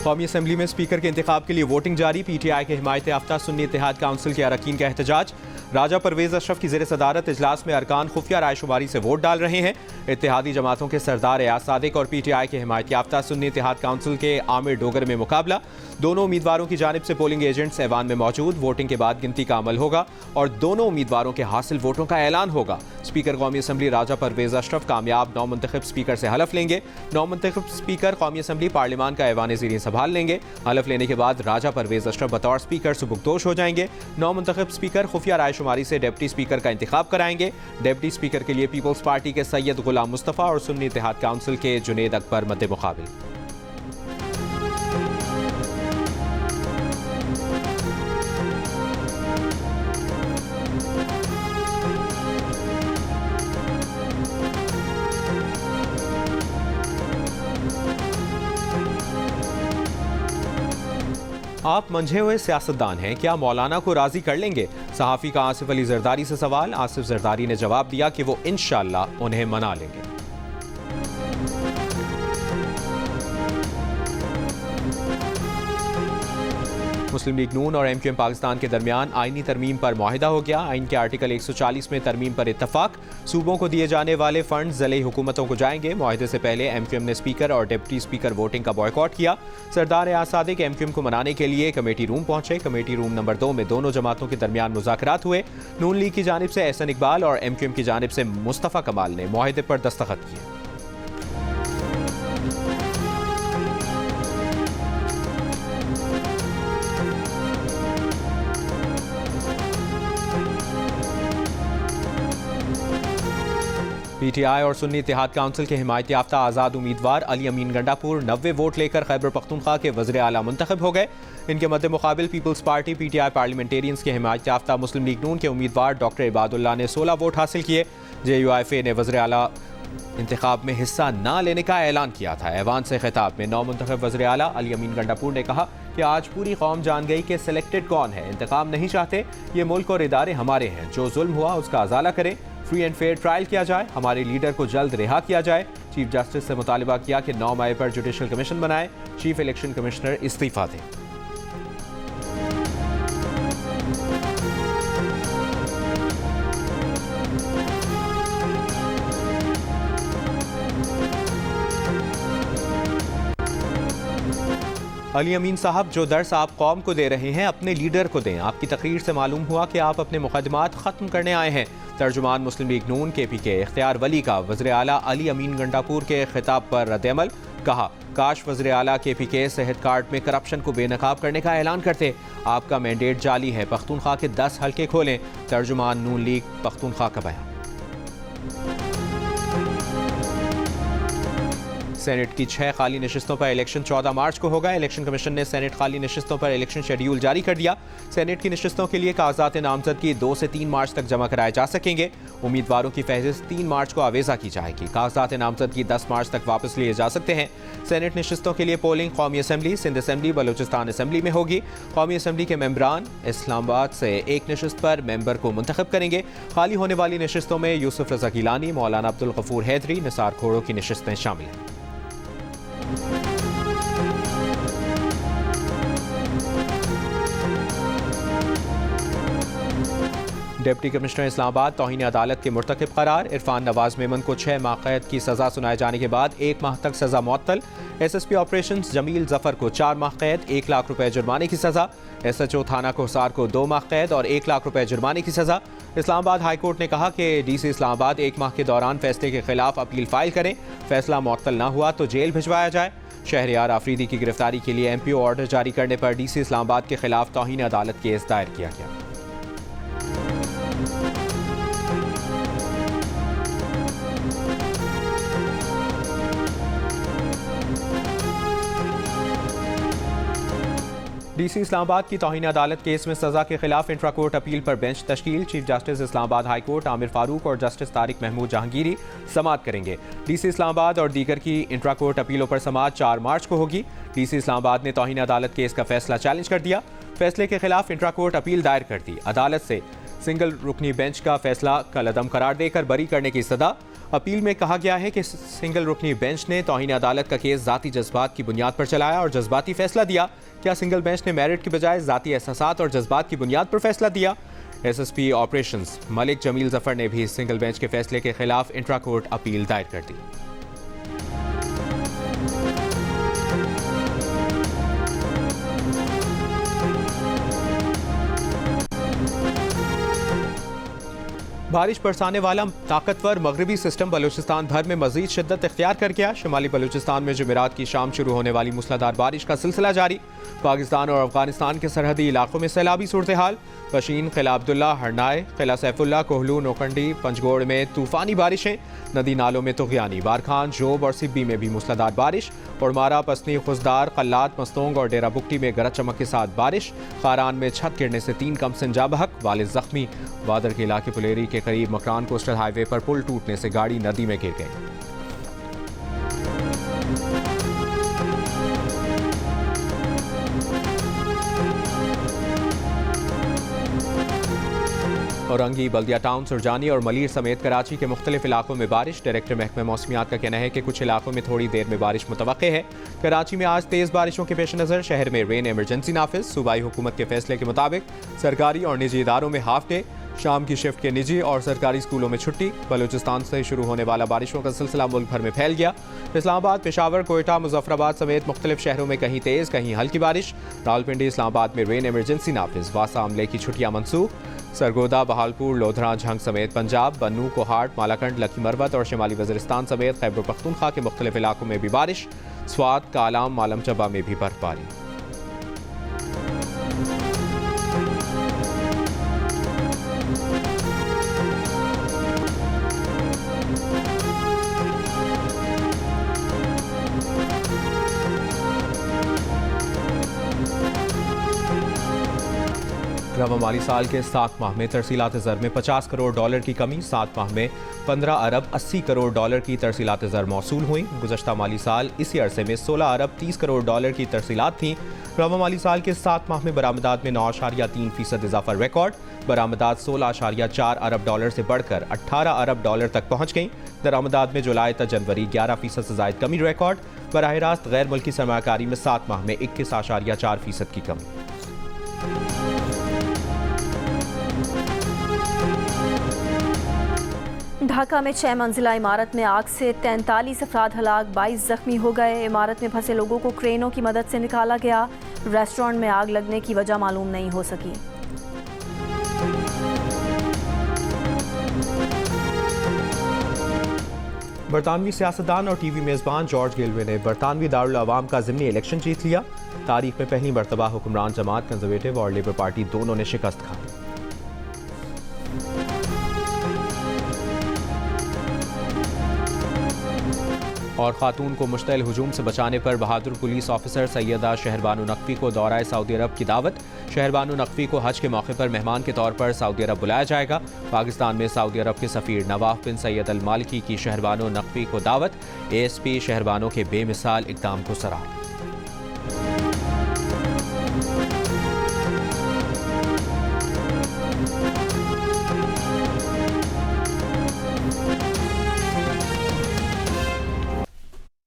कौमी असम्बली में स्पीकर के इंतखाब के लिए वोटिंग जारी। PTI के हिमायत याफ्ता सुन्नी इत्तेहाद काउंसिल के अरकान का एहतजाज। राजा परवेज अशरफ की ज़ेर सदारत इजलास में अरकान खुफिया रायशुमारी से वोट डाल रहे हैं। इत्तेहादी जमातों के सरदार एयाज सादिक और PTI के हिमायत याफ्ता सुन्नी इत्तेहाद काउंसिल के आमिर डोगर में मुकाबला। दोनों उम्मीदवारों की जानिब से पोलिंग एजेंट्स ऐवान में मौजूद। वोटिंग के बाद गिनती का अमल होगा और दोनों उम्मीदवारों के हासिल वोटों का ऐलान होगा। स्पीकर कौमी असम्बली राजा परवेज अशरफ कामयाब नौ मुंतखब स्पीकर से हलफ लेंगे। नौ मुंतखब स्पीकर कौमी असम्बली पार्लियामान का ऐवान ज़ीरीन संभाल लेंगे। हलफ लेने के बाद राजा परवेज अशरफ बतौर स्पीकर सुबुकदोश हो जाएंगे। नौ मुंतखब स्पीकर खुफिया रायशुमारी से डिप्टी स्पीकर का इंतखाब कराएंगे। डिप्टी स्पीकर के लिए पीपल्स पार्टी के सैयद गुलाम मुस्तफ़ा और सुन्नी इत्तेहाद काउंसिल के जुनेद अकबर मद्दे मुकाबिल। आप मंझे हुए सियासतदान हैं, क्या मौलाना को राजी कर लेंगे? सहाफ़ी का आसिफ अली जरदारी से सवाल। आसिफ जरदारी ने जवाब दिया कि वो इंशाअल्लाह उन्हें मना लेंगे। मुस्लिम लीग नून और MQM पाकिस्तान के दरमियान आईनी तरमीम पर मुआहिदा हो गया। आइन के आर्टिकल 140 में तरमीम पर इत्तफाक। सूबों को दिए जाने वाले फंड ज़िले हुकूमतों को जाएंगे। मुआहिदे से पहले MQM ने स्पीकर और डिप्टी स्पीकर वोटिंग का बॉयकॉट किया। सरदार एयाज सादिक MQM को मनाने के लिए कमेटी रूम पहुंचे। कमेटी रूम नंबर 2 में दोनों जमातों के दरमियान मुज़ाकरात हुए। नून लीग की जानिब से एहसन इकबाल और MQM की जानिब से मुस्तफ़ा कमाल ने मुआहिदे पर दस्तखत किए। PTI और सुन्नी इत्तेहाद काउंसिल के हिमायत याफ्ता आज़ाद उम्मीदवार अली अमीन गंडापुर 90 वोट लेकर खैबर पख्तूनख्वा के वज़ीर आला मुंतखब हो गए। इनके मद्दे मुकाबिल पीपल्स पार्टी PTI पार्लियामेंटेरियंस के हिमायत याफ्ता मुस्लिम लीग नून के उम्मीदवार डॉक्टर इबादुल्लाह ने 16 वोट हासिल किए। JUIFA ने वज़ीर आला इंतखाब में हिस्सा न लेने का ऐलान किया था। ऐवान से खिताब में नौ मुंतखब वज़ीर आला अली अमीन गंडापुर ने कहा कि आज पूरी कौम जान गई कि सिलेक्टेड कौन है। इंतकाम नहीं चाहते, ये मुल्क और इदारे हमारे हैं। जो जुल्म हुआ उसका अजाला करें, फ्री एंड फेयर ट्रायल किया जाए, हमारे लीडर को जल्द रिहा किया जाए। चीफ जस्टिस से मुतालिबा किया कि 9 मई पर जुडिशल कमीशन बनाए। चीफ इलेक्शन कमिश्नर इस्तीफा दें। अली अमीन साहब, जो दर्स आप कौम को दे रहे हैं अपने लीडर को दें। आपकी तकरीर से मालूम हुआ कि आप अपने मुकदमात ख़त्म करने आए हैं। तर्जुमान मुस्लिम लीग नून KPK इख्तियार वली का वज़ीर आला अली अमीन गंडापुर के खिताब पर रद्द-ए-अमल। कहा, काश वज़ीर आला KPK सेहत कार्ड में करप्शन को बेनकाब करने का ऐलान करते। आपका मैंडेट जाली है, पख्तूनख्वा के 10 हल्के खोलें। तर्जुमान नून लीग पख्तूनख्वा का बयान। सेनेट की 6 खाली नशिस्तों पर इलेक्शन 14 मार्च को होगा। इलेक्शन कमीशन ने सेनेट खाली नशिस्तों पर इलेक्शन शेड्यूल जारी कर दिया। सेनेट की नशिस्तों के लिए कागजात नामजदगी 2 से 3 मार्च तक जमा कराए जा सकेंगे। उम्मीदवारों की फहरिस्त 3 मार्च को आवेजा की जाएगी। कागजात नामजदगी 10 मार्च तक वापस लिए जा सकते हैं। सेनेट नशिस्तों के लिए पोलिंग कौमी assembly, Sindh assembly, Balochistan assembly में होगी। कौमी असम्बली के मेंबरान इस्लामाबाद से एक नशिस्त पर मेंबर को मुंतखब करेंगे। खाली होने वाली नशिस्तों में यूसुफ रज़ा गिलानी, मौलाना अब्दुल गफूर हैदरी, निसार खोड़ो की नशिस्तें शामिल हैं। डिप्टी कमिश्नर इस्लामाबाद तौहीन अदालत के मुर्तकिब करार। इरफान नवाज मेमन को 6 माह कैद की सज़ा सुनाए जाने के बाद 1 माह तक सज़ा मुअत्तल। SSP ऑपरेशंस जमील जफर को 4 माह कैद, 1 लाख रुपए जुर्माने की सज़ा। SHO थाना कोहसार को 2 माह कैद और 1 लाख रुपए जुर्माने की सज़ा। इस्लामाबाद हाई कोर्ट ने कहा कि DC इस्लामाबाद 1 माह के दौरान फैसले के खिलाफ अपील फाइल करें। फैसला मुअत्तल न हुआ तो जेल भिजवाया जाए। शहरयार आफरीदी की गिरफ्तारी के लिए MPO ऑर्डर जारी करने पर DC इस्लामाबाद के खिलाफ तौहीन अदालत केस दायर किया गया। DC इस्लामाबाद की तौहीन अदालत केस में सजा के खिलाफ इंट्रा कोर्ट अपील पर बेंच तश्कील। Chief justice Islamabad high court Aamir Farooq और जस्टिस तारिक महमूद जहांगीरी समाअत करेंगे। DC इस्लामाबाद और दीगर की इंट्रा कोर्ट अपीलों पर समाअत 4 मार्च को होगी। DC इस्लामाबाद ने तौहीन अदालत केस का फैसला चैलेंज कर दिया। फैसले के खिलाफ इंट्रा कोर्ट अपील दायर कर दी। अदालत से सिंगल रुकनी बेंच का फैसला कलअदम करार देकर बरी करने की सदा। अपील में कहा गया है कि सिंगल रुकनी बेंच ने तौहीन अदालत का केस जाती जज्बात की बुनियाद पर चलाया और जज्बाती फैसला दिया। क्या सिंगल बेंच ने मेरिट की बजाय जाती एहसासात और जज्बात की बुनियाद पर फैसला दिया? SSP ऑपरेशंस मलिक जमील जफर ने भी सिंगल बेंच के फैसले के खिलाफ इंट्रा कोर्ट अपील दायर कर दी। बारिश बरसाने वाला ताकतवर मगरबी सिस्टम बलूचिस्तान भर में मजीद शिद्दत इख्तियार कर गया। शुमाली बलूचिस्तान में जुमेरात की शाम शुरू होने वाली मूसलाधार बारिश का सिलसिला जारी। पाकिस्तान और अफगानिस्तान के सरहदी इलाकों में सैलाबी सूरत हाल। कशीन, किला अब्दुल्ला, हरनाए, किला सैफुल्ला, कोहलू, नोकंडी, पंजगोड़ में तूफानी बारिशें। नदी नालों में तुग़यानी। बारखान, जोब और सिब्बी में भी मूसलाधार बारिश। उड़मारा, पसनी, खुजदार, कल्लात, मस्तोंग और डेरा बुक्टी में गरज चमक के साथ बारिश। खारान में छत गिरने से 3 कमसिन जा बहक, वालिद जख्मी। वादर के इलाके पुलेरी के करीब मकरान कोस्टल हाईवे पर पुल टूटने से गाड़ी नदी में गिर गई। औरंगी, बल्दिया टाउन, सुरजानी और मलीर समेत कराची के मुख्तलिफ इलाकों में बारिश। डायरेक्टर महकमा मौसमियात का कहना है कि कुछ इलाकों में थोड़ी देर में बारिश मुतवक्के है। कराची में आज तेज़ बारिशों के पेश नज़र शहर में रेन एमरजेंसी नाफिज। सूबाई हुकूमत के फैसले के मुताबिक सरकारी और निजी इदारों में हाफ डे, शाम की शिफ्ट के निजी और सरकारी स्कूलों में छुट्टी। बलूचिस्तान से शुरू होने वाला बारिशों का सिलसिला मुल्क भर में फैल गया। इस्लामाबाद, पेशावर, कोयटा, मुजफ्फराबाद समेत मुख्तलिफ शहरों में कहीं तेज़ कहीं हल्की बारिश। रावलपिंडी, इस्लामाबाद में रेन एमरजेंसी नाफिज। वासा अमले की छुट्टियां मनसूख। सरगोदा, बहालपुर, लोधरा, झंग समेत पंजाब, बन्नू, कोहाट, मालाकंड, लकी मरवत और शिमाली वज़ीरिस्तान समेत खैबर पख्तूनख्वा के मुख्तलिफ इलाकों में भी बारिश। स्वात, कालाम, मालम चबा में भी बर्फबारी। रवा माली साल के 7 माह में तरसीलात ज़र में 50 करोड़ डॉलर की कमी। 7 माह में 15 अरब 80 करोड़ डॉलर की तरसीलात ज़र मौसूल हुई। गुज़श्ता माली साल इसी अरसे में 16 अरब 30 करोड़ डॉलर की तरसीलात थीं। रवा माली साल के 7 माह में बरामदात में 9.3% इजाफा रिकॉर्ड। बरामदात 16.4 अरब डॉलर से बढ़कर 18 अरब डॉलर तक पहुँच गई। दरामदात में जुलाई तक जनवरी 11% से ज़ायद कमी रिकॉर्ड। बराह रास्त गैर मुल्की सरमायाकारी में 7 माह में 21.4% की कमी। ढाका में 6 मंजिला इमारत में आग से 43 अफराद हलाक, 22 जख्मी हो गए। इमारत में फंसे लोगों को क्रेनों की मदद से निकाला गया। रेस्टोरेंट में आग लगने की वजह मालूम नहीं हो सकी। बरतानवी सियासतदान और टीवी मेज़बान जॉर्ज गिलवे ने बरतानवी दारुल अवाम का ज़िमनी इलेक्शन जीत लिया। तारीख में पहली मरतबा हुक्मरान जमात कंजर्वेटिव और लेबर पार्टी दोनों ने शिकस्त खाई। और खातून को मुश्तइल हुजूम से बचाने पर बहादुर पुलिस ऑफिसर सैयदा शहरबानो नकवी को दौरा सऊदी अरब की दावत। शहरबानो नकवी को हज के मौके पर मेहमान के तौर पर सऊदी अरब बुलाया जाएगा। पाकिस्तान में सऊदी अरब के सफ़ीर नवाफ बिन सैयद अल मालिकी की शहरबानो नकवी को दावत। ASP शहरबानो के बेमिसाल इक़दाम को सराहा।